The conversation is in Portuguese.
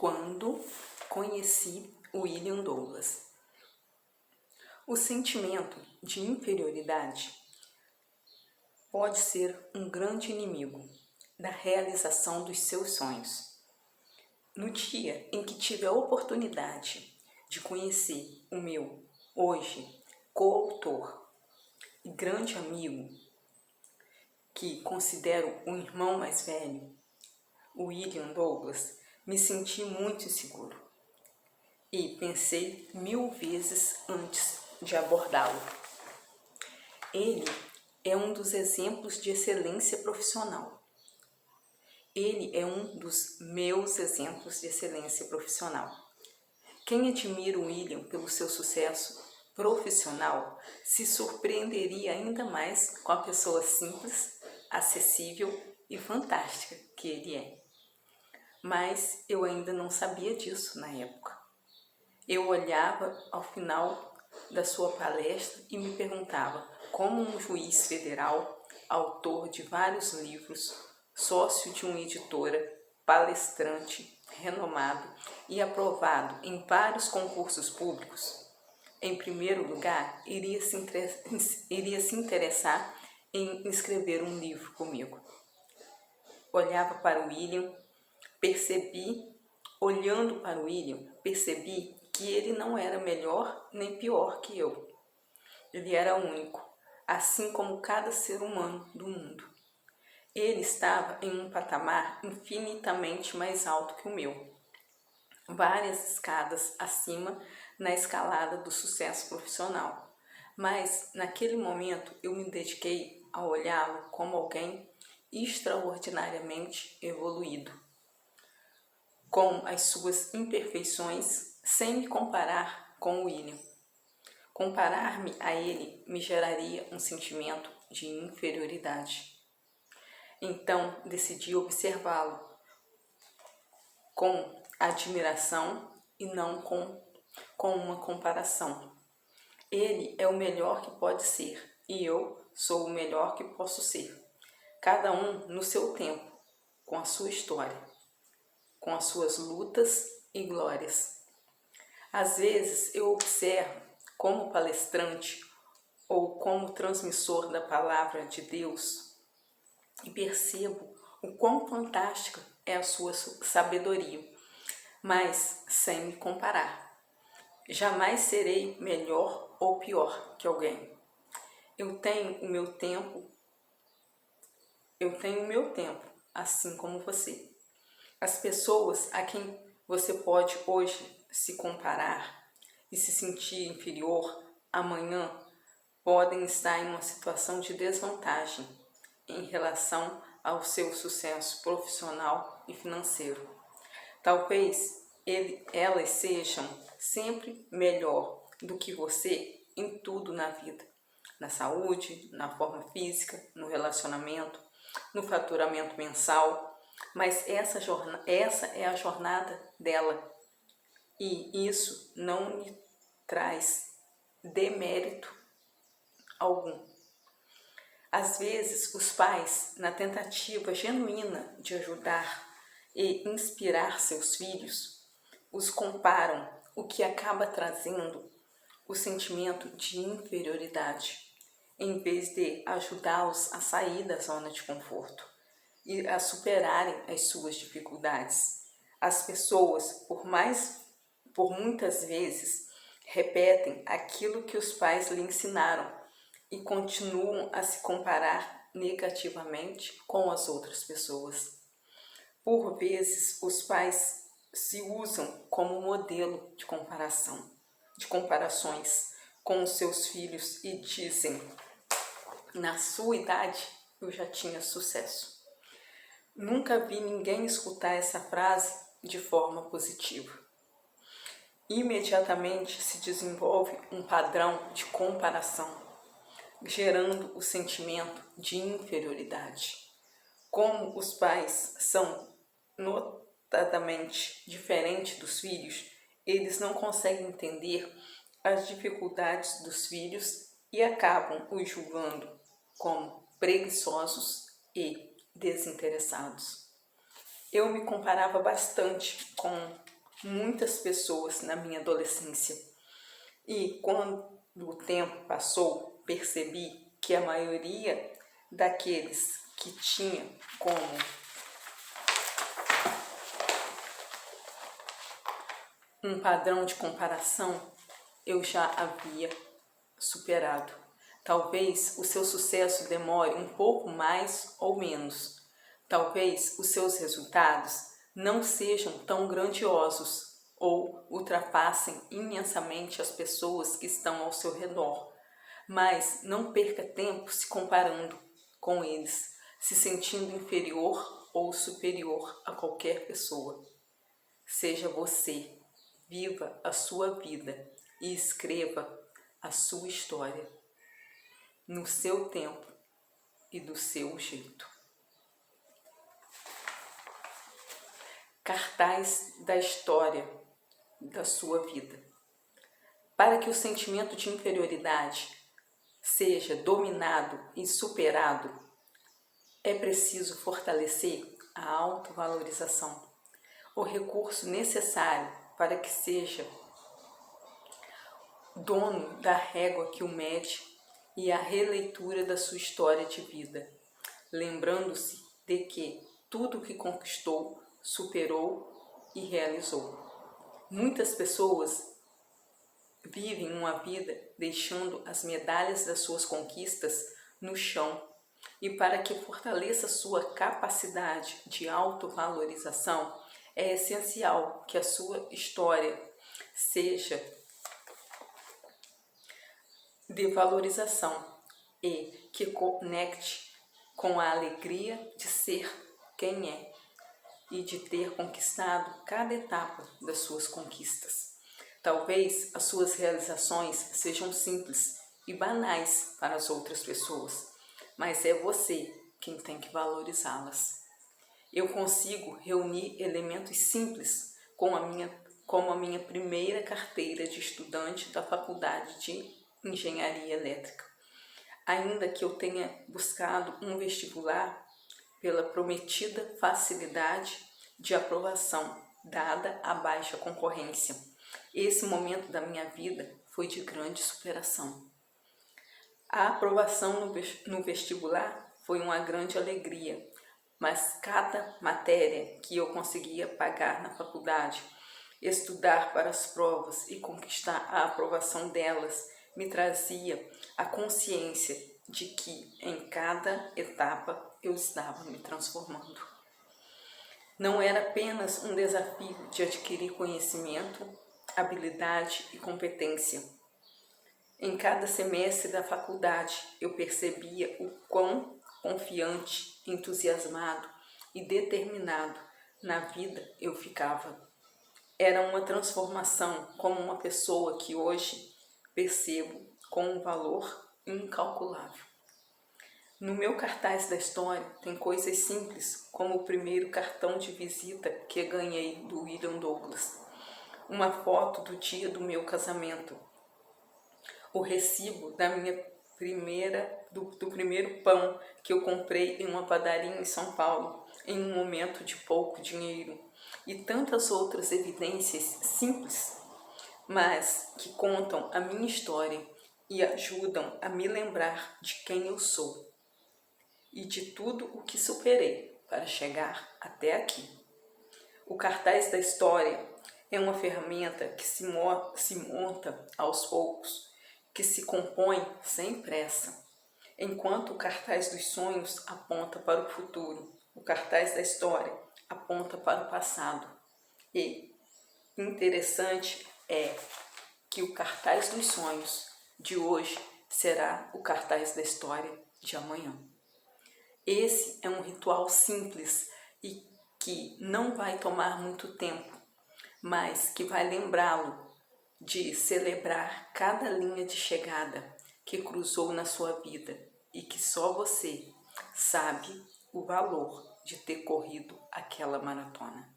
quando conheci William Douglas. O sentimento de inferioridade pode ser um grande inimigo da realização dos seus sonhos. No dia em que tive a oportunidade de conhecer o meu, hoje, coautor e grande amigo, que considero um irmão mais velho, William Douglas, me senti muito inseguro e pensei 1000 vezes antes de abordá-lo. Ele é um dos exemplos de excelência profissional. Ele é um dos meus exemplos de excelência profissional. Quem admira o William pelo seu sucesso profissional se surpreenderia ainda mais com a pessoa simples, acessível e fantástica que ele é. Mas eu ainda não sabia disso na época. Eu olhava ao final da sua palestra e me perguntava como um juiz federal, autor de vários livros, sócio de uma editora, palestrante, renomado e aprovado em vários concursos públicos, em primeiro lugar, iria se interessar em escrever um livro comigo. Olhava para o William, olhando para o William, percebi que ele não era melhor nem pior que eu. Ele era único, assim como cada ser humano do mundo. Ele estava em um patamar infinitamente mais alto que o meu, várias escadas acima na escalada do sucesso profissional. Mas, naquele momento, eu me dediquei a olhá-lo como alguém extraordinariamente evoluído, com as suas imperfeições, sem me comparar com o William. Comparar-me a ele me geraria um sentimento de inferioridade. Então, decidi observá-lo com admiração e não com uma comparação. Ele é o melhor que pode ser e eu sou o melhor que posso ser. Cada um no seu tempo, com a sua história, com as suas lutas e glórias. Às vezes eu observo como palestrante ou como transmissor da palavra de Deus e percebo o quão fantástica é a sua sabedoria, mas sem me comparar. Jamais serei melhor ou pior que alguém. Eu tenho o meu tempo, assim como você. As pessoas a quem você pode hoje se comparar e se sentir inferior, amanhã podem estar em uma situação de desvantagem em relação ao seu sucesso profissional e financeiro. Talvez elas sejam sempre melhor do que você em tudo na vida, na saúde, na forma física, no relacionamento, no faturamento mensal, mas essa é a jornada dela e isso não lhe traz demérito algum. Às vezes, os pais, na tentativa genuína de ajudar e inspirar seus filhos, os comparam, o que acaba trazendo o sentimento de inferioridade, em vez de ajudá-los a sair da zona de conforto e a superarem as suas dificuldades. As pessoas, por muitas vezes, repetem aquilo que os pais lhe ensinaram e continuam a se comparar negativamente com as outras pessoas. Por vezes, os pais se usam como modelo de comparações com os seus filhos e dizem: na sua idade eu já tinha sucesso. Nunca vi ninguém escutar essa frase de forma positiva. Imediatamente se desenvolve um padrão de comparação, gerando o sentimento de inferioridade. Como os pais são notadamente diferentes dos filhos, eles não conseguem entender as dificuldades dos filhos e acabam os julgando como preguiçosos e desinteressados. Eu me comparava bastante com muitas pessoas na minha adolescência. E quando o tempo passou, percebi que a maioria daqueles que tinha como um padrão de comparação, eu já havia superado. Talvez o seu sucesso demore um pouco mais ou menos. Talvez os seus resultados não sejam tão grandiosos ou ultrapassem imensamente as pessoas que estão ao seu redor. Mas não perca tempo se comparando com eles, se sentindo inferior ou superior a qualquer pessoa. Seja você, viva a sua vida e escreva a sua história no seu tempo e do seu jeito. Cartaz da história da sua vida. Para que o sentimento de inferioridade seja dominado e superado, é preciso fortalecer a autovalorização, o recurso necessário para que seja dono da régua que o mede e a releitura da sua história de vida, lembrando-se de que tudo o que conquistou, superou e realizou. Muitas pessoas vivem uma vida deixando as medalhas das suas conquistas no chão, e para que fortaleça sua capacidade de autovalorização, é essencial que a sua história seja de valorização e que conecte com a alegria de ser quem é e de ter conquistado cada etapa das suas conquistas. Talvez as suas realizações sejam simples e banais para as outras pessoas, mas é você quem tem que valorizá-las. Eu consigo reunir elementos simples como a minha primeira carteira de estudante da Faculdade de Engenharia Elétrica. Ainda que eu tenha buscado um vestibular pela prometida facilidade de aprovação, dada a baixa concorrência, esse momento da minha vida foi de grande superação. A aprovação no vestibular foi uma grande alegria, mas cada matéria que eu conseguia pagar na faculdade, estudar para as provas e conquistar a aprovação delas, me trazia a consciência de que em cada etapa eu estava me transformando. Não era apenas um desafio de adquirir conhecimento, habilidade e competência. Em cada semestre da faculdade, eu percebia o quão confiante, entusiasmado e determinado na vida eu ficava. Era uma transformação como uma pessoa que hoje percebo com um valor incalculável. No meu cartaz da história tem coisas simples, como o primeiro cartão de visita que ganhei do William Douglas, uma foto do dia do meu casamento, o recibo do primeiro pão que eu comprei em uma padaria em São Paulo, em um momento de pouco dinheiro, e tantas outras evidências simples, mas que contam a minha história e ajudam a me lembrar de quem eu sou e de tudo o que superei para chegar até aqui. O cartaz da história é uma ferramenta que se monta aos poucos, que se compõe sem pressa. Enquanto o cartaz dos sonhos aponta para o futuro, o cartaz da história aponta para o passado. E interessante é que o cartaz dos sonhos de hoje será o cartaz da história de amanhã. Esse é um ritual simples e que não vai tomar muito tempo, mas que vai lembrá-lo de celebrar cada linha de chegada que cruzou na sua vida e que só você sabe o valor de ter corrido aquela maratona.